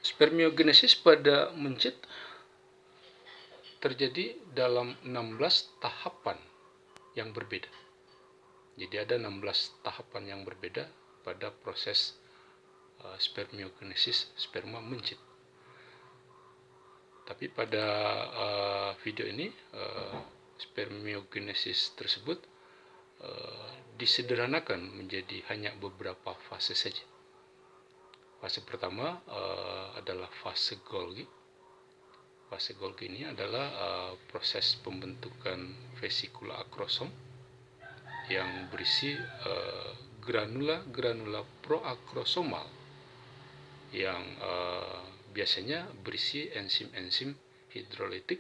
Spermiogenesis pada mencit terjadi dalam 16 tahapan yang berbeda. Jadi ada 16 tahapan yang berbeda pada proses spermiogenesis, sperma mencit. Tapi pada video ini spermiogenesis tersebut disederhanakan menjadi hanya beberapa fase saja. Fase pertama adalah fase Golgi. Fase Golgi ini adalah proses pembentukan vesikula akrosom yang berisi granula proakrosomal yang biasanya berisi enzim-enzim hidrolitik,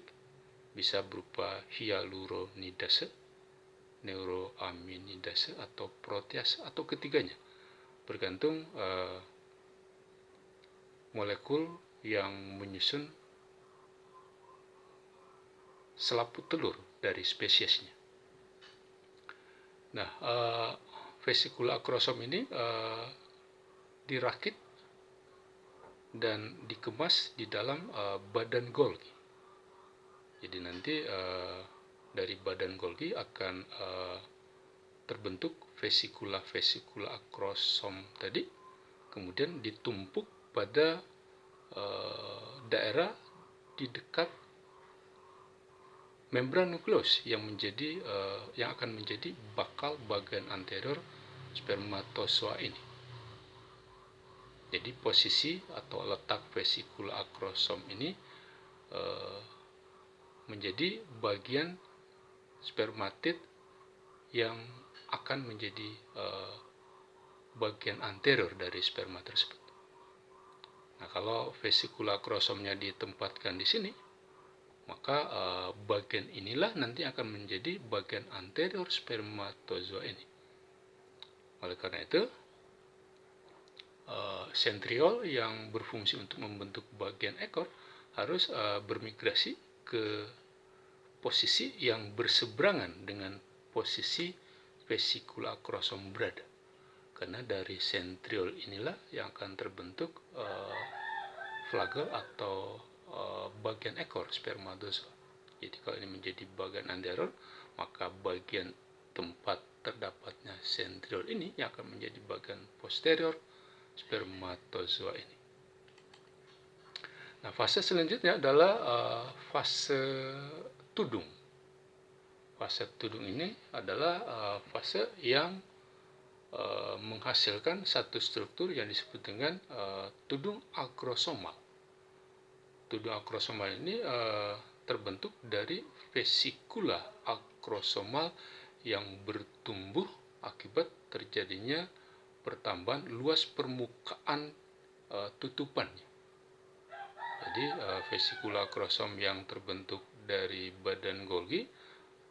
bisa berupa hyaluronidase, neuroaminidase, atau protease, atau ketiganya, bergantung molekul yang menyusun selaput telur dari spesiesnya. Nah, vesikula akrosom ini dirakit dan dikemas di dalam badan Golgi. Jadi nanti dari badan Golgi akan terbentuk vesikula akrosom tadi, kemudian ditumpuk pada daerah di dekat membran nukleus yang akan menjadi bakal bagian anterior spermatozoa ini. Jadi posisi atau letak vesikula akrosom ini menjadi bagian spermatid yang akan menjadi bagian anterior dari sperma tersebut. Nah, kalau vesikula akrosomnya ditempatkan di sini, maka bagian inilah nanti akan menjadi bagian anterior spermatozoa ini. Oleh karena itu, sentriol yang berfungsi untuk membentuk bagian ekor harus bermigrasi ke posisi yang berseberangan dengan posisi vesikula akrosom berada. Karena dari sentriol inilah yang akan terbentuk flagel atau bagian ekor spermatozoa. Jadi kalau ini menjadi bagian anterior, maka bagian tempat terdapatnya sentriol ini yang akan menjadi bagian posterior spermatozoa ini. Nah, fase selanjutnya adalah fase tudung. Fase tudung ini adalah fase yang menghasilkan satu struktur yang disebut dengan tudung akrosomal. Tudung akrosomal ini terbentuk dari vesikula akrosomal yang bertumbuh akibat terjadinya pertambahan luas permukaan tutupannya. Jadi vesikula akrosom yang terbentuk dari badan Golgi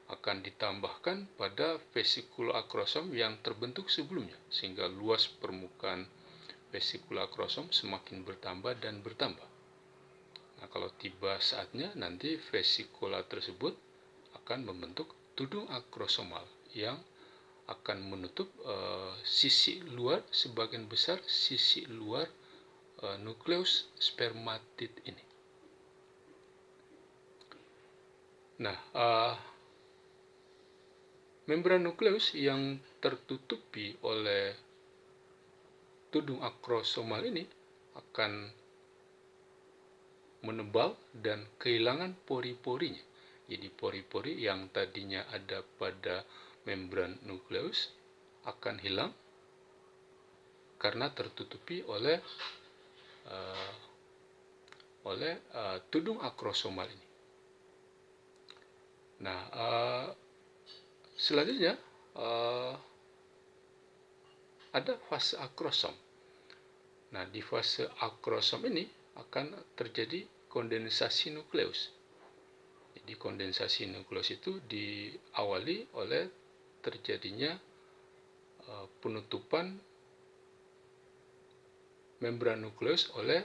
akan ditambahkan pada vesikula akrosom yang terbentuk sebelumnya, sehingga luas permukaan vesikula akrosom semakin bertambah dan bertambah. Nah, kalau tiba saatnya, nanti vesikula tersebut akan membentuk tudung akrosomal yang akan menutup sisi luar, sebagian besar sisi luar nukleus spermatid ini. Nah, membran nukleus yang tertutupi oleh tudung akrosomal ini akan menebal dan kehilangan pori-porinya. Jadi pori-pori yang tadinya ada pada membran nukleus akan hilang karena tertutupi oleh tudung akrosomal ini. Nah, selanjutnya ada fase akrosom. Nah, di fase akrosom ini akan terjadi kondensasi nukleus. Jadi kondensasi nukleus itu diawali oleh terjadinya penutupan membran nukleus oleh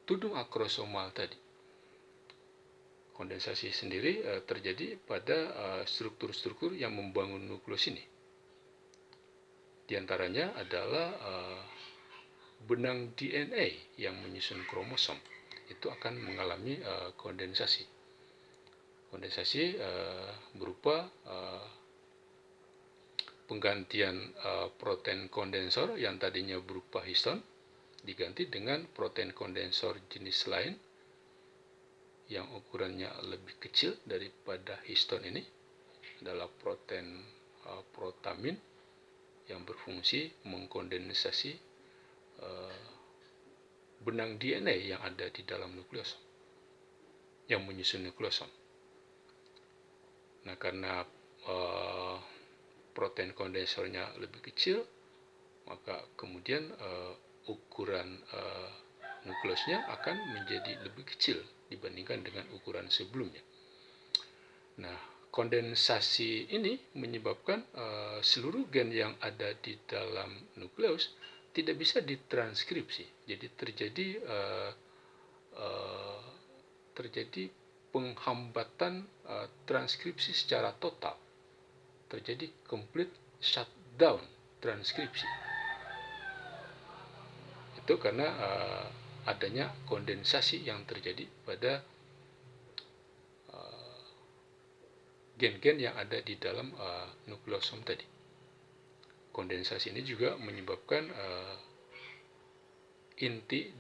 tudung akrosomal tadi. Kondensasi sendiri terjadi pada struktur-struktur yang membangun nukleus ini. Di antaranya adalah benang DNA yang menyusun kromosom itu akan mengalami kondensasi. Kondensasi berupa penggantian protein kondensor yang tadinya berupa histon diganti dengan protein kondensor jenis lain yang ukurannya lebih kecil daripada histon ini, adalah protein protamin yang berfungsi mengkondensasi benang DNA yang ada di dalam nukleosom, yang menyusun nukleosom. Nah, karena protein kondensornya lebih kecil, maka kemudian ukuran nukleusnya akan menjadi lebih kecil dibandingkan dengan ukuran sebelumnya. Nah, kondensasi ini menyebabkan seluruh gen yang ada di dalam nukleus tidak bisa ditranskripsi. Jadi terjadi penghambatan transkripsi secara total. Terjadi complete shutdown transkripsi. Itu karena adanya kondensasi yang terjadi pada gen-gen yang ada di dalam nukleosom tadi. Kondensasi ini juga menyebabkan inti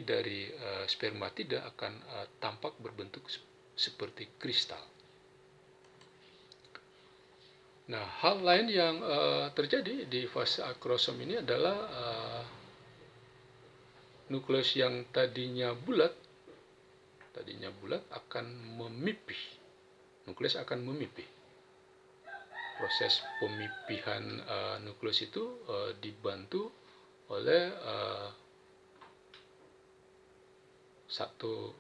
dari spermatida akan tampak berbentuk seperti kristal. Nah, hal lain yang terjadi di fase akrosom ini adalah nukleus yang tadinya bulat akan memipih. Nukleus akan memipih. Proses pemipihan nukleus itu dibantu oleh satu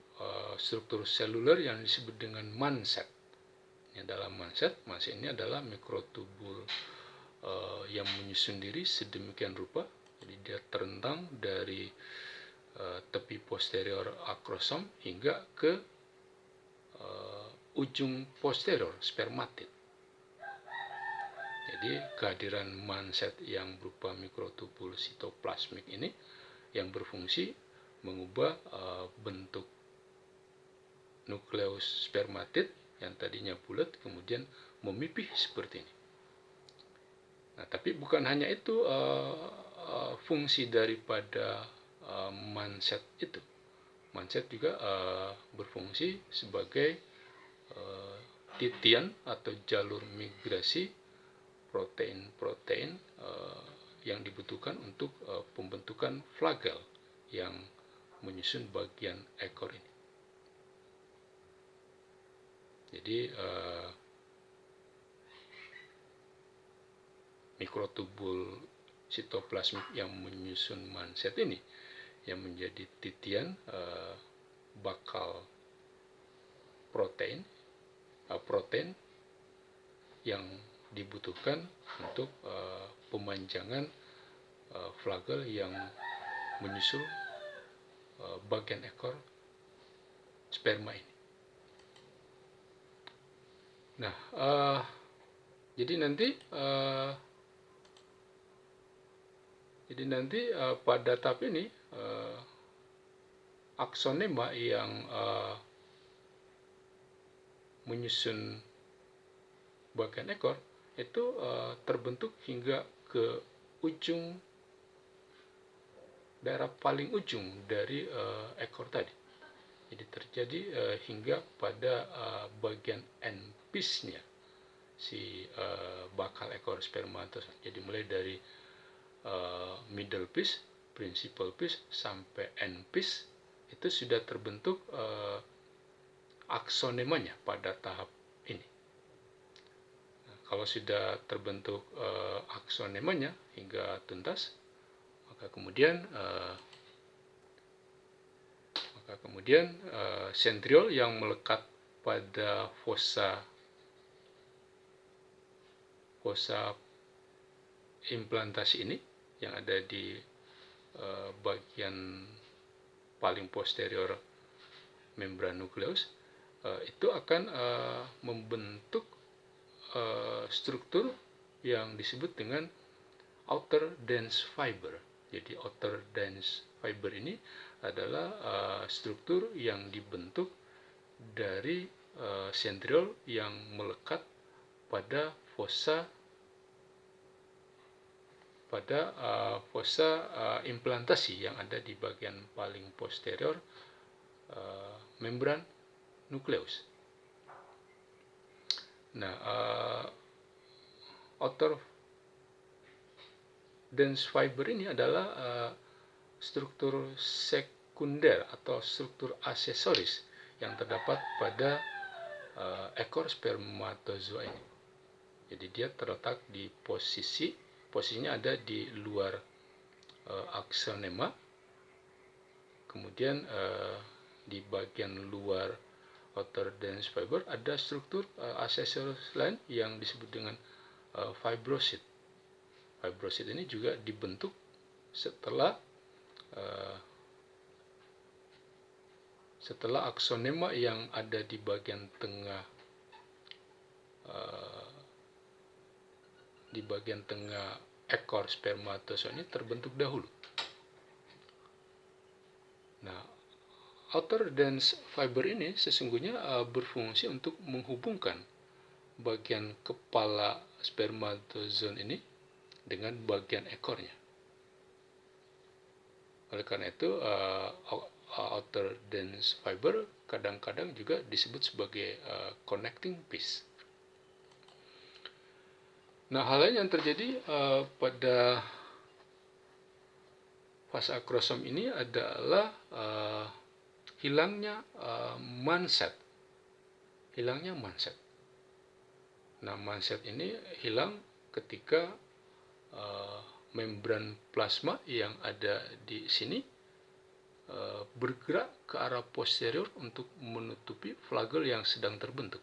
struktur seluler yang disebut dengan manset. Dalam manset ini adalah mikrotubul yang menyusun diri sedemikian rupa. Jadi dia terentang dari tepi posterior akrosom hingga ke ujung posterior spermatid. Jadi kehadiran manset yang berupa mikrotubul sitoplasmik ini yang berfungsi mengubah bentuk nukleus spermatid yang tadinya bulat kemudian memipih seperti ini. Nah, tapi bukan hanya itu fungsi daripada manset itu. Manset juga berfungsi sebagai titian atau jalur migrasi protein-protein yang dibutuhkan untuk pembentukan flagel yang menyusun bagian ekor ini. Jadi mikrotubul sitoplasmik yang menyusun manset ini yang menjadi titian bakal protein yang dibutuhkan untuk pemanjangan flagel yang menyusul bagian ekor sperma ini. Nah, jadi nanti pada tahap ini aksonema yang menyusun bagian ekor itu terbentuk hingga ke ujung, daerah paling ujung dari ekor tadi. Jadi terjadi hingga pada bagian end-piece-nya si bakal ekor spermatozoa. Jadi mulai dari middle piece, principal piece sampai end piece itu sudah terbentuk aksonemanya pada tahap ini. Nah, kalau sudah terbentuk aksonemanya hingga tuntas, maka kemudian sentriol yang melekat pada fossa implantasi ini yang ada di bagian paling posterior membran nukleus itu akan membentuk struktur yang disebut dengan outer dense fiber. Jadi outer dense fiber ini adalah struktur yang dibentuk dari sentriol yang melekat pada fossa implantasi yang ada di bagian paling posterior membran nukleus. Nah, outer dense fiber ini adalah struktur sekunder atau struktur aksesoris yang terdapat pada ekor spermatozoa ini. Jadi dia terletak di posisinya ada di luar aksonema, kemudian di bagian luar outer dense fiber ada struktur aksesoris lain yang disebut dengan fibrosit. Fibrosit ini juga dibentuk setelah aksonema yang ada di bagian tengah ekor spermatozoa ini terbentuk dahulu. Nah, outer dense fiber ini sesungguhnya berfungsi untuk menghubungkan bagian kepala spermatozoon ini dengan bagian ekornya. Oleh karena itu, outer dense fiber kadang-kadang juga disebut sebagai connecting piece. Nah, hal lain yang terjadi pada fase akrosom ini adalah hilangnya manset. Nah, manset ini hilang ketika membran plasma yang ada di sini bergerak ke arah posterior untuk menutupi flagel yang sedang terbentuk.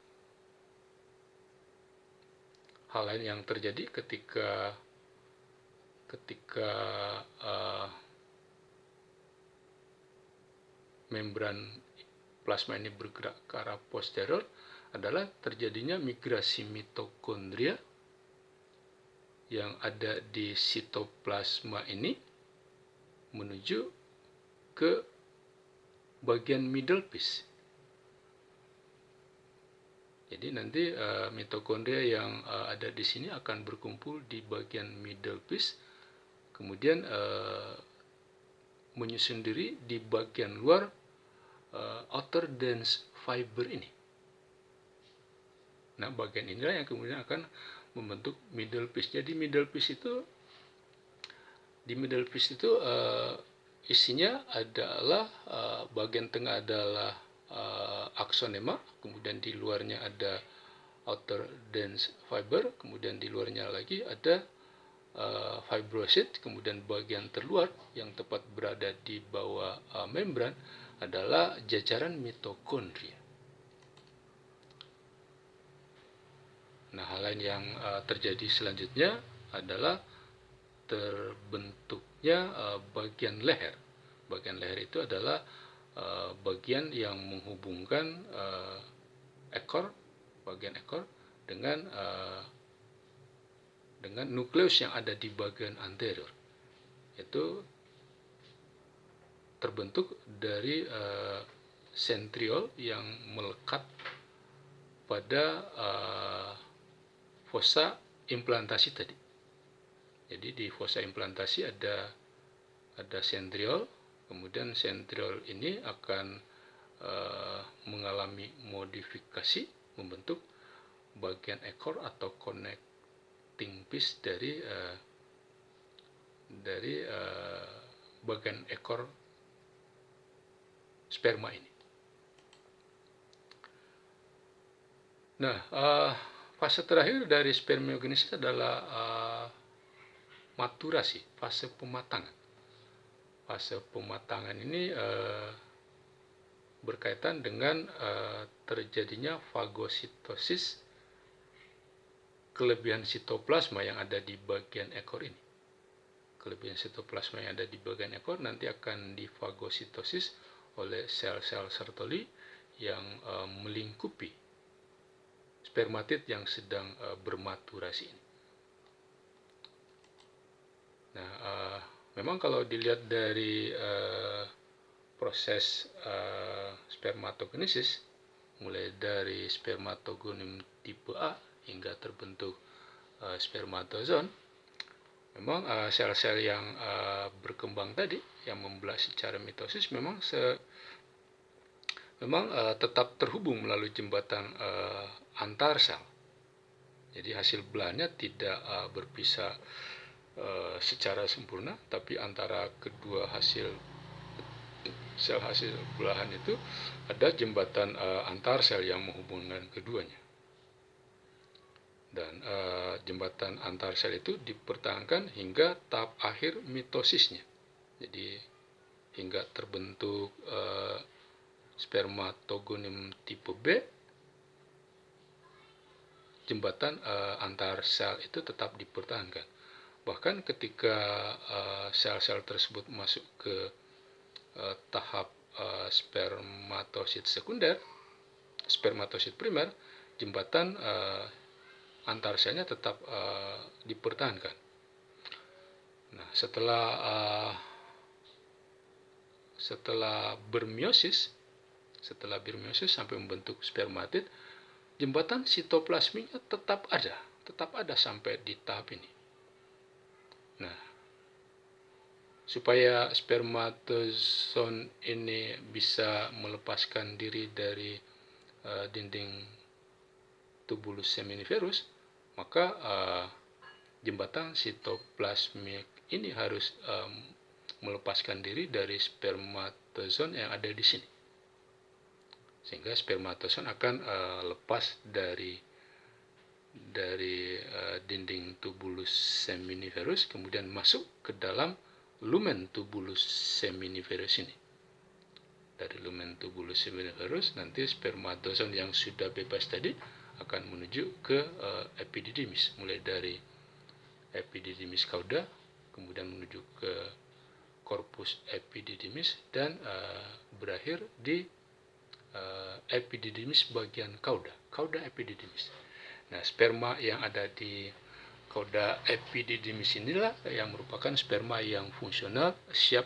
Hal lain yang terjadi ketika membran plasma ini bergerak ke arah posterior adalah terjadinya migrasi mitokondria yang ada di sitoplasma ini menuju ke bagian middle piece. Jadi nanti mitokondria yang ada di sini akan berkumpul di bagian middle piece, kemudian menyusun diri di bagian luar outer dense fiber ini. Nah, bagian inilah yang kemudian akan membentuk middle piece. Jadi di middle piece itu isinya adalah bagian tengah adalah aksonema, kemudian di luarnya ada outer dense fiber, kemudian di luarnya lagi ada fibrosit, kemudian bagian terluar yang tepat berada di bawah membran adalah jajaran mitokondria. Nah, hal lain yang terjadi selanjutnya adalah terbentuknya bagian leher. Bagian leher itu adalah bagian yang menghubungkan bagian ekor dengan nukleus yang ada di bagian anterior. Itu terbentuk dari sentriol yang melekat pada fossa implantasi tadi. Jadi di fossa implantasi ada sentriol, kemudian sentriol ini akan mengalami modifikasi membentuk bagian ekor atau connecting piece dari bagian ekor sperma ini. Nah, fase terakhir dari spermiogenesis adalah maturasi, fase pematangan. Fase pematangan ini berkaitan dengan terjadinya fagositosis kelebihan sitoplasma yang ada di bagian ekor ini. Kelebihan sitoplasma yang ada di bagian ekor nanti akan difagositosis oleh sel-sel Sertoli yang melingkupi spermatid yang sedang bermaturasi ini. Nah, Memang kalau dilihat dari proses spermatogenesis, mulai dari spermatogonim tipe A hingga terbentuk spermatozoon, memang sel-sel yang berkembang tadi, yang membelah secara mitosis, memang tetap terhubung melalui jembatan antar sel. Jadi hasil belahnya tidak berpisah secara sempurna, tapi antara kedua sel hasil belahan itu ada jembatan antar sel yang menghubungkan keduanya. Dan jembatan antar sel itu dipertahankan hingga tahap akhir mitosisnya. Jadi hingga terbentuk spermatogonim tipe B, jembatan antar sel itu tetap dipertahankan. Bahkan ketika sel-sel tersebut masuk ke tahap spermatosit sekunder, spermatosit primer, jembatan antar selnya tetap dipertahankan. Nah, setelah bermeiosis sampai membentuk spermatid, jembatan sitoplasmiknya tetap ada sampai di tahap ini. Nah, supaya spermatozoon ini bisa melepaskan diri dari dinding tubulus seminiferus, maka jembatan sitoplasmik ini harus melepaskan diri dari spermatozoon yang ada di sini, sehingga spermatozoon akan lepas dari dinding tubulus seminiferus, kemudian masuk ke dalam lumen tubulus seminiferus ini. Dari lumen tubulus seminiferus, nanti spermatozoon yang sudah bebas tadi akan menuju ke epididymis, mulai dari epididymis cauda, kemudian menuju ke corpus epididymis, dan berakhir di epididymis bagian cauda epididymis. Nah, sperma yang ada di cauda epididymis inilah yang merupakan sperma yang fungsional, siap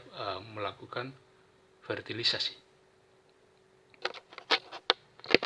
melakukan fertilisasi.